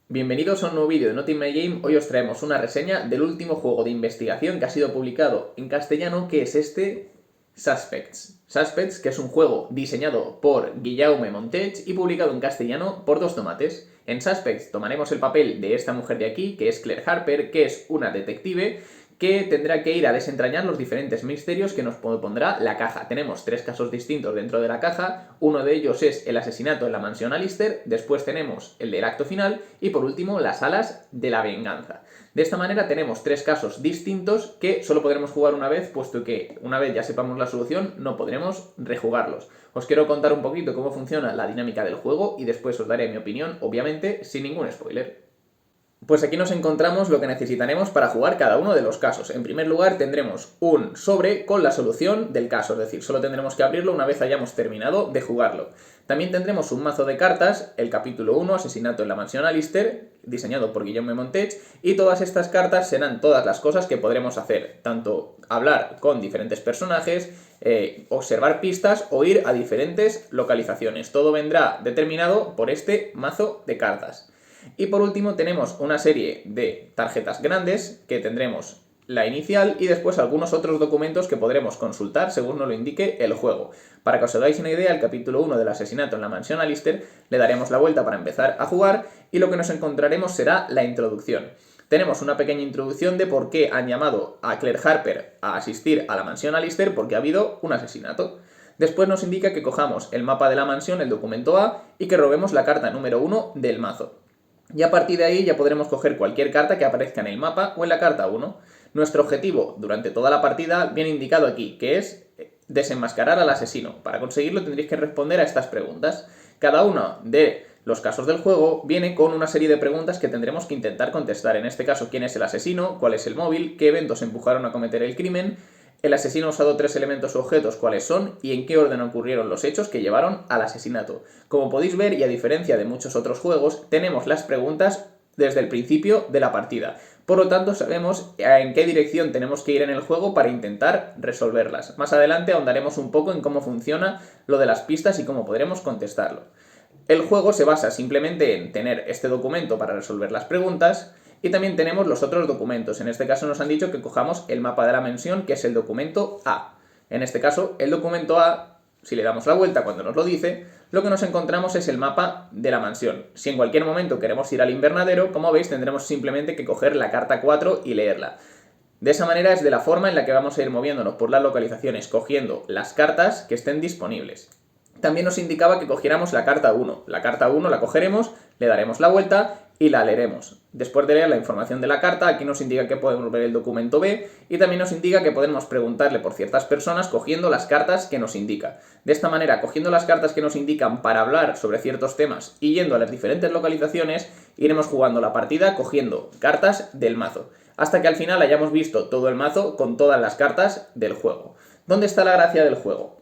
Bienvenidos a un nuevo vídeo de Not In My Game. Hoy os traemos una reseña del último juego de investigación que ha sido publicado en castellano, que es este Suspects. Suspects, que es un juego diseñado por Guillaume Monteig y publicado en castellano por Dos Tomates. En Suspects tomaremos el papel de esta mujer de aquí, que es Claire Harper, que es una detective que tendrá que ir a desentrañar los diferentes misterios que nos pondrá la caja. Tenemos 3 casos distintos dentro de la caja. Uno de ellos es el asesinato en la mansión Alistair, después tenemos el del acto final y por último las alas de la venganza. De esta manera tenemos 3 casos distintos que solo podremos jugar una vez, puesto que una vez ya sepamos la solución no podremos rejugarlos. Os quiero contar un poquito cómo funciona la dinámica del juego y después os daré mi opinión, obviamente sin ningún spoiler. Pues aquí nos encontramos lo que necesitaremos para jugar cada uno de los casos. En primer lugar tendremos un sobre con la solución del caso, es decir, solo tendremos que abrirlo una vez hayamos terminado de jugarlo. También tendremos un mazo de cartas, el capítulo 1, Asesinato en la mansión Alistair, diseñado por Guillaume Monteig, y todas estas cartas serán todas las cosas que podremos hacer, tanto hablar con diferentes personajes, observar pistas o ir a diferentes localizaciones. Todo vendrá determinado por este mazo de cartas. Y por último tenemos una serie de tarjetas grandes que tendremos la inicial y después algunos otros documentos que podremos consultar según nos lo indique el juego. Para que os hagáis una idea, el capítulo 1 del asesinato en la mansión Alistair le daremos la vuelta para empezar a jugar y lo que nos encontraremos será la introducción. Tenemos una pequeña introducción de por qué han llamado a Claire Harper a asistir a la mansión Alistair, porque ha habido un asesinato. Después nos indica que cojamos el mapa de la mansión, el documento A, y que robemos la carta número 1 del mazo. Y a partir de ahí ya podremos coger cualquier carta que aparezca en el mapa o en la carta 1. Nuestro objetivo durante toda la partida viene indicado aquí, que es desenmascarar al asesino. Para conseguirlo tendréis que responder a estas preguntas. Cada uno de los casos del juego viene con una serie de preguntas que tendremos que intentar contestar. En este caso, ¿quién es el asesino? ¿Cuál es el móvil? ¿Qué eventos empujaron a cometer el crimen? El asesino ha usado 3 elementos o objetos, ¿cuáles son? Y en qué orden ocurrieron los hechos que llevaron al asesinato. Como podéis ver, y a diferencia de muchos otros juegos, tenemos las preguntas desde el principio de la partida. Por lo tanto, sabemos en qué dirección tenemos que ir en el juego para intentar resolverlas. Más adelante ahondaremos un poco en cómo funciona lo de las pistas y cómo podremos contestarlo. El juego se basa simplemente en tener este documento para resolver las preguntas. Y también tenemos los otros documentos. En este caso nos han dicho que cojamos el mapa de la mansión, que es el documento A. En este caso, el documento A, si le damos la vuelta cuando nos lo dice, lo que nos encontramos es el mapa de la mansión. Si en cualquier momento queremos ir al invernadero, como veis, tendremos simplemente que coger la carta 4 y leerla. De esa manera es de la forma en la que vamos a ir moviéndonos por las localizaciones, cogiendo las cartas que estén disponibles. También nos indicaba que cogiéramos la carta 1. La carta 1 la cogeremos, le daremos la vuelta y la leeremos. Después de leer la información de la carta, aquí nos indica que podemos ver el documento B y también nos indica que podemos preguntarle por ciertas personas cogiendo las cartas que nos indica. De esta manera, cogiendo las cartas que nos indican para hablar sobre ciertos temas y yendo a las diferentes localizaciones, iremos jugando la partida cogiendo cartas del mazo, hasta que al final hayamos visto todo el mazo con todas las cartas del juego. ¿Dónde está la gracia del juego?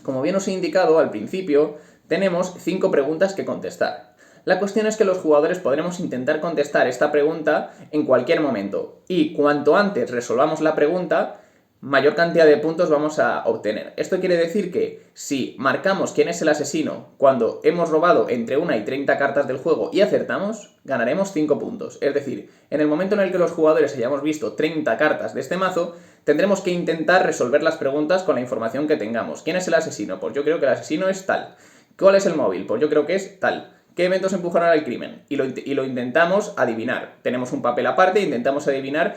Como bien os he indicado al principio, tenemos 5 preguntas que contestar. La cuestión es que los jugadores podremos intentar contestar esta pregunta en cualquier momento y cuanto antes resolvamos la pregunta, mayor cantidad de puntos vamos a obtener. Esto quiere decir que si marcamos quién es el asesino cuando hemos robado entre 1 y 30 cartas del juego y acertamos, ganaremos 5 puntos. Es decir, en el momento en el que los jugadores hayamos visto 30 cartas de este mazo, tendremos que intentar resolver las preguntas con la información que tengamos. ¿Quién es el asesino? Pues yo creo que el asesino es tal. ¿Cuál es el móvil? Pues yo creo que es tal. ¿Qué eventos empujaron al crimen? Y lo intentamos adivinar. Tenemos un papel aparte e intentamos adivinar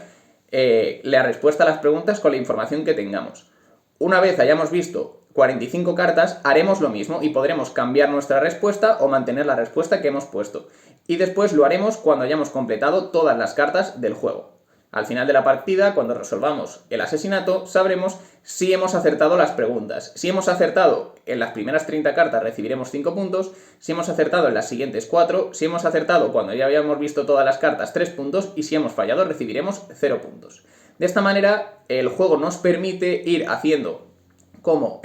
la respuesta a las preguntas con la información que tengamos. Una vez hayamos visto 45 cartas, haremos lo mismo y podremos cambiar nuestra respuesta o mantener la respuesta que hemos puesto. Y después lo haremos cuando hayamos completado todas las cartas del juego. Al final de la partida, cuando resolvamos el asesinato, sabremos si hemos acertado las preguntas. Si hemos acertado en las primeras 30 cartas recibiremos 5 puntos, si hemos acertado en las siguientes 4, si hemos acertado cuando ya habíamos visto todas las cartas 3 puntos y si hemos fallado recibiremos 0 puntos. De esta manera el juego nos permite ir haciendo como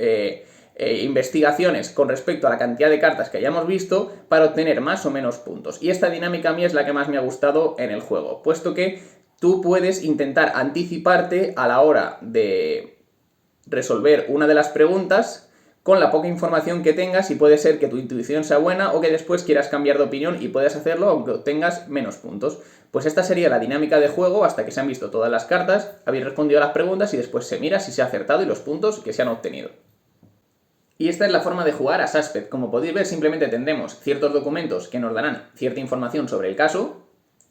investigaciones con respecto a la cantidad de cartas que hayamos visto para obtener más o menos puntos. Y esta dinámica a mí es la que más me ha gustado en el juego, puesto que tú puedes intentar anticiparte a la hora de resolver una de las preguntas con la poca información que tengas, y puede ser que tu intuición sea buena o que después quieras cambiar de opinión y puedas hacerlo aunque tengas menos puntos. Pues esta sería la dinámica de juego hasta que se han visto todas las cartas, habéis respondido a las preguntas y después se mira si se ha acertado y los puntos que se han obtenido. Y esta es la forma de jugar a Suspect. Como podéis ver, simplemente tendremos ciertos documentos que nos darán cierta información sobre el caso,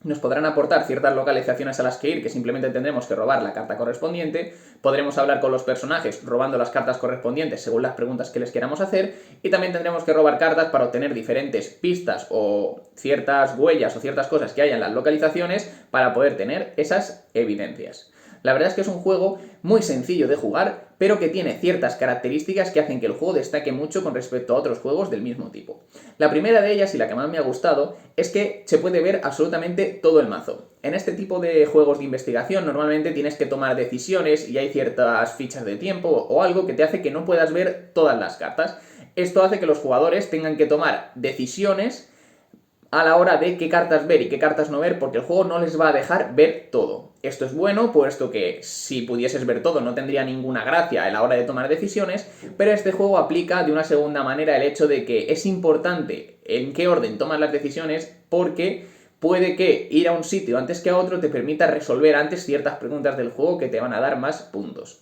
nos podrán aportar ciertas localizaciones a las que ir, que simplemente tendremos que robar la carta correspondiente, podremos hablar con los personajes robando las cartas correspondientes según las preguntas que les queramos hacer, y también tendremos que robar cartas para obtener diferentes pistas o ciertas huellas o ciertas cosas que haya en las localizaciones para poder tener esas evidencias. La verdad es que es un juego muy sencillo de jugar, pero que tiene ciertas características que hacen que el juego destaque mucho con respecto a otros juegos del mismo tipo. La primera de ellas, y la que más me ha gustado, es que se puede ver absolutamente todo el mazo. En este tipo de juegos de investigación normalmente tienes que tomar decisiones y hay ciertas fichas de tiempo o algo que te hace que no puedas ver todas las cartas. Esto hace que los jugadores tengan que tomar decisiones a la hora de qué cartas ver y qué cartas no ver, porque el juego no les va a dejar ver todo. Esto es bueno, puesto que si pudieses ver todo no tendría ninguna gracia a la hora de tomar decisiones, pero este juego aplica de una segunda manera el hecho de que es importante en qué orden tomas las decisiones, porque puede que ir a un sitio antes que a otro te permita resolver antes ciertas preguntas del juego que te van a dar más puntos.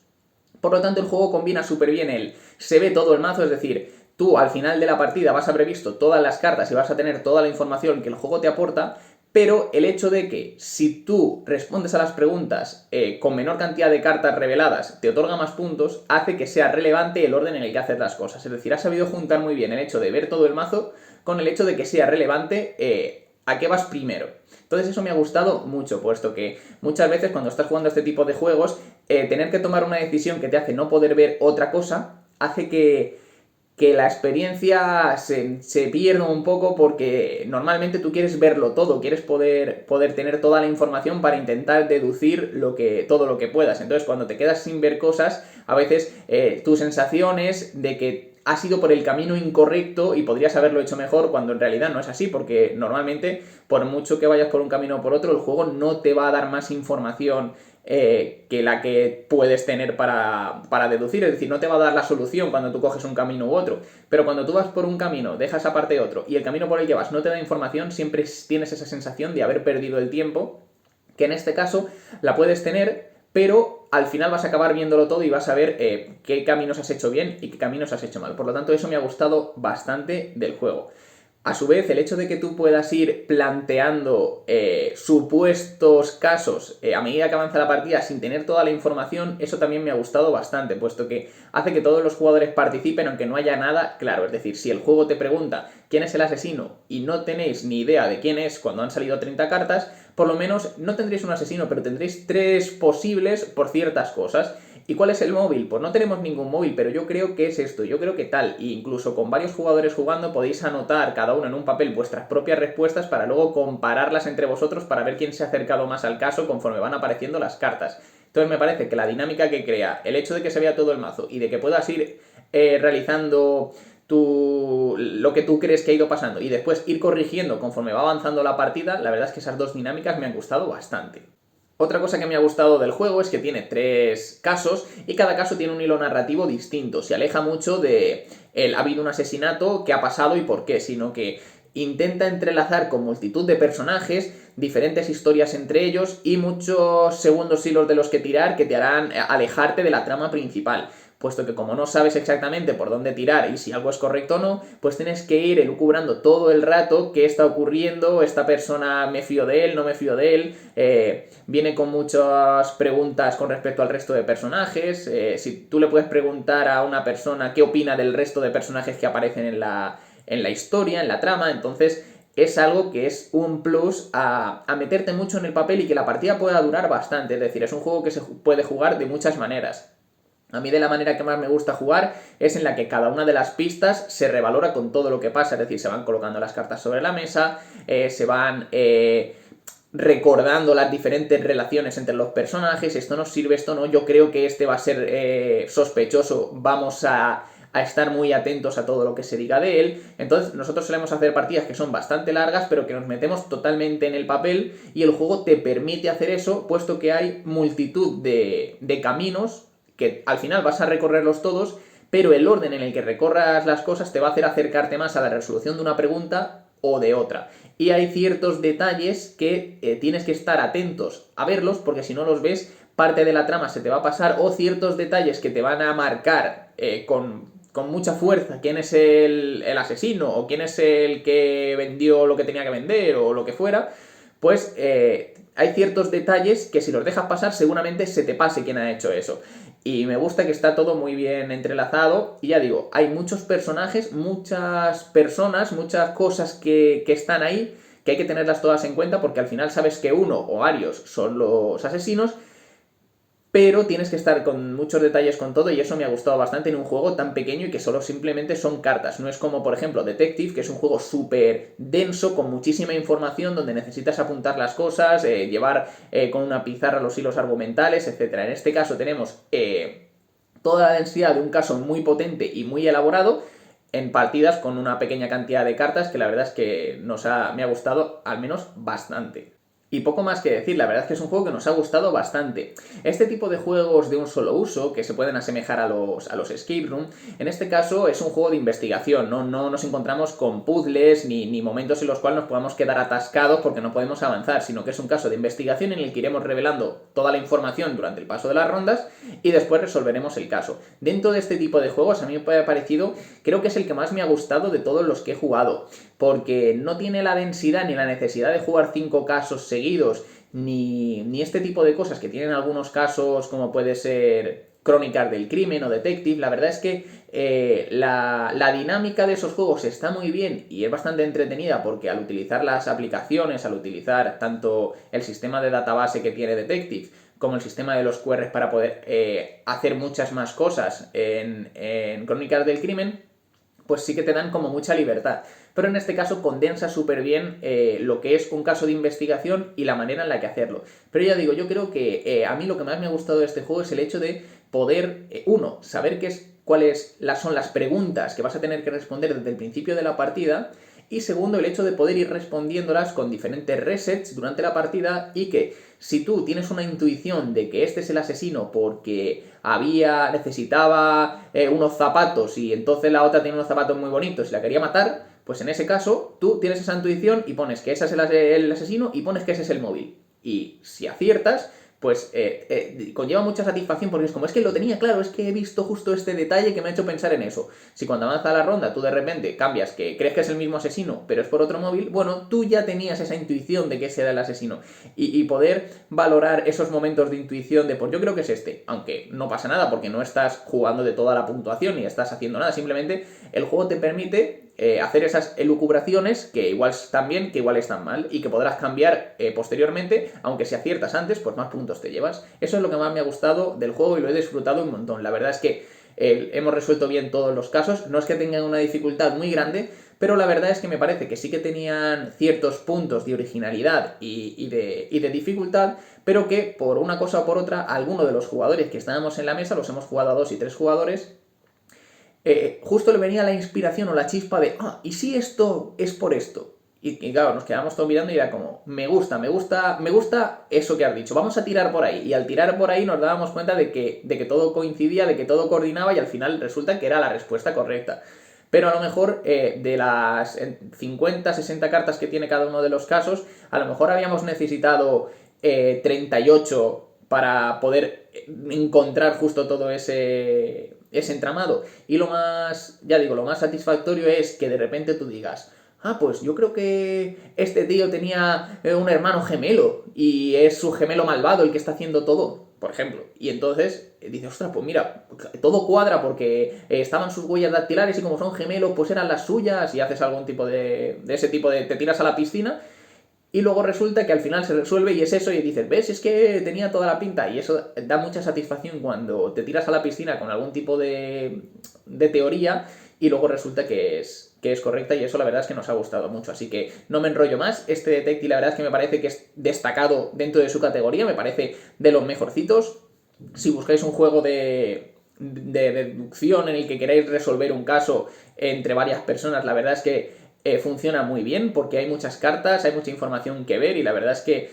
Por lo tanto, el juego combina súper bien se ve todo el mazo, es decir, tú al final de la partida vas a haber visto todas las cartas y vas a tener toda la información que el juego te aporta, pero el hecho de que si tú respondes a las preguntas con menor cantidad de cartas reveladas te otorga más puntos, hace que sea relevante el orden en el que haces las cosas. Es decir, has sabido juntar muy bien el hecho de ver todo el mazo con el hecho de que sea relevante a qué vas primero. Entonces eso me ha gustado mucho, puesto que muchas veces cuando estás jugando este tipo de juegos, tener que tomar una decisión que te hace no poder ver otra cosa, hace que la experiencia se pierda un poco, porque normalmente tú quieres verlo todo, quieres poder tener toda la información para intentar deducir todo lo que puedas. Entonces cuando te quedas sin ver cosas, a veces tu sensación es de que has ido por el camino incorrecto y podrías haberlo hecho mejor, cuando en realidad no es así, porque normalmente por mucho que vayas por un camino o por otro, el juego no te va a dar más información que la que puedes tener para deducir. Es decir, no te va a dar la solución cuando tú coges un camino u otro, pero cuando tú vas por un camino, dejas aparte otro y el camino por el que vas no te da información, siempre tienes esa sensación de haber perdido el tiempo, que en este caso la puedes tener, pero al final vas a acabar viéndolo todo y vas a ver qué caminos has hecho bien y qué caminos has hecho mal. Por lo tanto, eso me ha gustado bastante del juego. A su vez, el hecho de que tú puedas ir planteando supuestos casos a medida que avanza la partida sin tener toda la información, eso también me ha gustado bastante, puesto que hace que todos los jugadores participen aunque no haya nada claro. Es decir, si el juego te pregunta quién es el asesino y no tenéis ni idea de quién es cuando han salido 30 cartas, por lo menos no tendréis un asesino, pero tendréis 3 posibles por ciertas cosas. ¿Y cuál es el móvil? Pues no tenemos ningún móvil, pero yo creo que es esto, yo creo que tal. E incluso con varios jugadores jugando podéis anotar cada uno en un papel vuestras propias respuestas para luego compararlas entre vosotros para ver quién se ha acercado más al caso conforme van apareciendo las cartas. Entonces me parece que la dinámica que crea, el hecho de que se vea todo el mazo y de que puedas ir realizando lo que tú crees que ha ido pasando y después ir corrigiendo conforme va avanzando la partida, la verdad es que esas dos dinámicas me han gustado bastante. Otra cosa que me ha gustado del juego es que tiene 3 casos y cada caso tiene un hilo narrativo distinto. Se aleja mucho de ha habido un asesinato, qué ha pasado y por qué, sino que intenta entrelazar con multitud de personajes, diferentes historias entre ellos y muchos segundos hilos de los que tirar que te harán alejarte de la trama principal. Puesto que como no sabes exactamente por dónde tirar y si algo es correcto o no, pues tienes que ir elucubrando todo el rato qué está ocurriendo, esta persona me fío de él, no me fío de él, viene con muchas preguntas con respecto al resto de personajes, si tú le puedes preguntar a una persona qué opina del resto de personajes que aparecen en la historia, en la trama, entonces es algo que es un plus a meterte mucho en el papel y que la partida pueda durar bastante. Es decir, es un juego que se puede jugar de muchas maneras. A mí de la manera que más me gusta jugar es en la que cada una de las pistas se revalora con todo lo que pasa, es decir, se van colocando las cartas sobre la mesa, se van recordando las diferentes relaciones entre los personajes, esto nos sirve, esto no, yo creo que este va a ser sospechoso, vamos a estar muy atentos a todo lo que se diga de él. Entonces nosotros solemos hacer partidas que son bastante largas, pero que nos metemos totalmente en el papel y el juego te permite hacer eso, puesto que hay multitud de caminos que al final vas a recorrerlos todos, pero el orden en el que recorras las cosas te va a hacer acercarte más a la resolución de una pregunta o de otra. Y hay ciertos detalles que tienes que estar atentos a verlos, porque si no los ves, parte de la trama se te va a pasar, o ciertos detalles que te van a marcar con mucha fuerza quién es el asesino, o quién es el que vendió lo que tenía que vender, o lo que fuera, pues hay ciertos detalles que si los dejas pasar seguramente se te pase quién ha hecho eso. Y me gusta que está todo muy bien entrelazado. Y ya digo, hay muchos personajes, muchas personas, muchas cosas que están ahí, que hay que tenerlas todas en cuenta porque al final sabes que uno o varios son los asesinos, pero tienes que estar con muchos detalles con todo y eso me ha gustado bastante en un juego tan pequeño y que solo simplemente son cartas. No es como, por ejemplo, Detective, que es un juego súper denso, con muchísima información, donde necesitas apuntar las cosas, llevar con una pizarra los hilos argumentales, etcétera. En este caso tenemos toda la densidad de un caso muy potente y muy elaborado en partidas con una pequeña cantidad de cartas que la verdad es que me ha gustado al menos bastante. Y poco más que decir, la verdad es que es un juego que nos ha gustado bastante. Este tipo de juegos de un solo uso, que se pueden asemejar a los escape room, en este caso es un juego de investigación, no nos encontramos con puzzles ni momentos en los cuales nos podamos quedar atascados porque no podemos avanzar, sino que es un caso de investigación en el que iremos revelando toda la información durante el paso de las rondas y después resolveremos el caso. Dentro de este tipo de juegos a mí me ha parecido, creo que es el que más me ha gustado de todos los que he jugado, porque no tiene la densidad ni la necesidad de jugar 5 casos seguidos, ni este tipo de cosas que tienen algunos casos como puede ser Crónicas del Crimen o Detective. La verdad es que la dinámica de esos juegos está muy bien y es bastante entretenida porque al utilizar las aplicaciones, al utilizar tanto el sistema de database que tiene Detective como el sistema de los QRs para poder hacer muchas más cosas en Crónicas del Crimen, pues sí que te dan como mucha libertad. Pero en este caso condensa súper bien lo que es un caso de investigación y la manera en la que hacerlo. Pero ya digo, yo creo que a mí lo que más me ha gustado de este juego es el hecho de poder, saber cuáles son las preguntas que vas a tener que responder desde el principio de la partida, y segundo, el hecho de poder ir respondiéndolas con diferentes resets durante la partida y que si tú tienes una intuición de que este es el asesino porque necesitaba unos zapatos y entonces la otra tiene unos zapatos muy bonitos y la quería matar, pues en ese caso tú tienes esa intuición y pones que ese es el asesino y pones que ese es el móvil. Y si aciertas, pues conlleva mucha satisfacción porque es como, es que lo tenía claro, es que he visto justo este detalle que me ha hecho pensar en eso. Si cuando avanza la ronda tú de repente cambias que crees que es el mismo asesino, pero es por otro móvil, bueno, tú ya tenías esa intuición de que ese era el asesino. Y poder valorar esos momentos de intuición de, pues yo creo que es este, aunque no pasa nada porque no estás jugando de toda la puntuación ni estás haciendo nada, simplemente el juego te permite hacer esas elucubraciones que igual están bien, que igual están mal y que podrás cambiar posteriormente, aunque si aciertas antes, pues más puntos te llevas. Eso es lo que más me ha gustado del juego y lo he disfrutado un montón. La verdad es que hemos resuelto bien todos los casos, no es que tengan una dificultad muy grande, pero la verdad es que me parece que sí que tenían ciertos puntos de originalidad y de dificultad, pero que por una cosa o por otra, alguno de los jugadores que estábamos en la mesa, los hemos jugado a 2 y 3 jugadores, justo le venía la inspiración o la chispa de, ¿y si esto es por esto? Y claro, nos quedamos todos mirando y era como, me gusta eso que has dicho, vamos a tirar por ahí. Y al tirar por ahí nos dábamos cuenta de que todo coincidía, de que todo coordinaba y al final resulta que era la respuesta correcta. Pero a lo mejor de las 50, 60 cartas que tiene cada uno de los casos, a lo mejor habíamos necesitado 38 para poder encontrar justo todo ese entramado. Y lo más satisfactorio es que de repente tú digas, pues yo creo que este tío tenía un hermano gemelo y es su gemelo malvado el que está haciendo todo, por ejemplo. Y entonces dices, ostras, pues mira, todo cuadra porque estaban sus huellas dactilares y como son gemelos, pues eran las suyas y haces algún tipo de ese tipo de... te tiras a la piscina. Y luego resulta que al final se resuelve y es eso y dices, ¿ves? Es que tenía toda la pinta y eso da mucha satisfacción cuando te tiras a la piscina con algún tipo de teoría y luego resulta que es correcta y eso la verdad es que nos ha gustado mucho. Así que no me enrollo más, este Detective la verdad es que me parece que es destacado dentro de su categoría, me parece de los mejorcitos. Si buscáis un juego de deducción en el que queréis resolver un caso entre varias personas, la verdad es que funciona muy bien porque hay muchas cartas, hay mucha información que ver y la verdad es que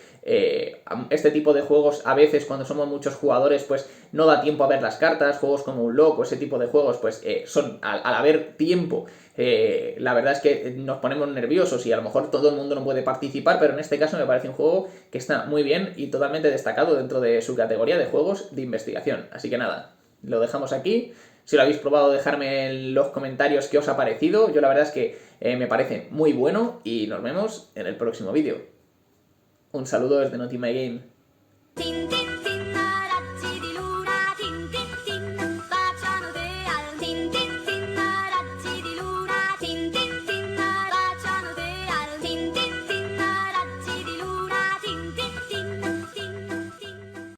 este tipo de juegos a veces cuando somos muchos jugadores pues no da tiempo a ver las cartas, juegos como Unlock o ese tipo de juegos pues son al haber tiempo la verdad es que nos ponemos nerviosos y a lo mejor todo el mundo no puede participar, pero en este caso me parece un juego que está muy bien y totalmente destacado dentro de su categoría de juegos de investigación. Así que nada, lo dejamos aquí. Si lo habéis probado, dejadme en los comentarios qué os ha parecido. Yo la verdad es que me parece muy bueno y nos vemos en el próximo vídeo. Un saludo desde Not In My Game.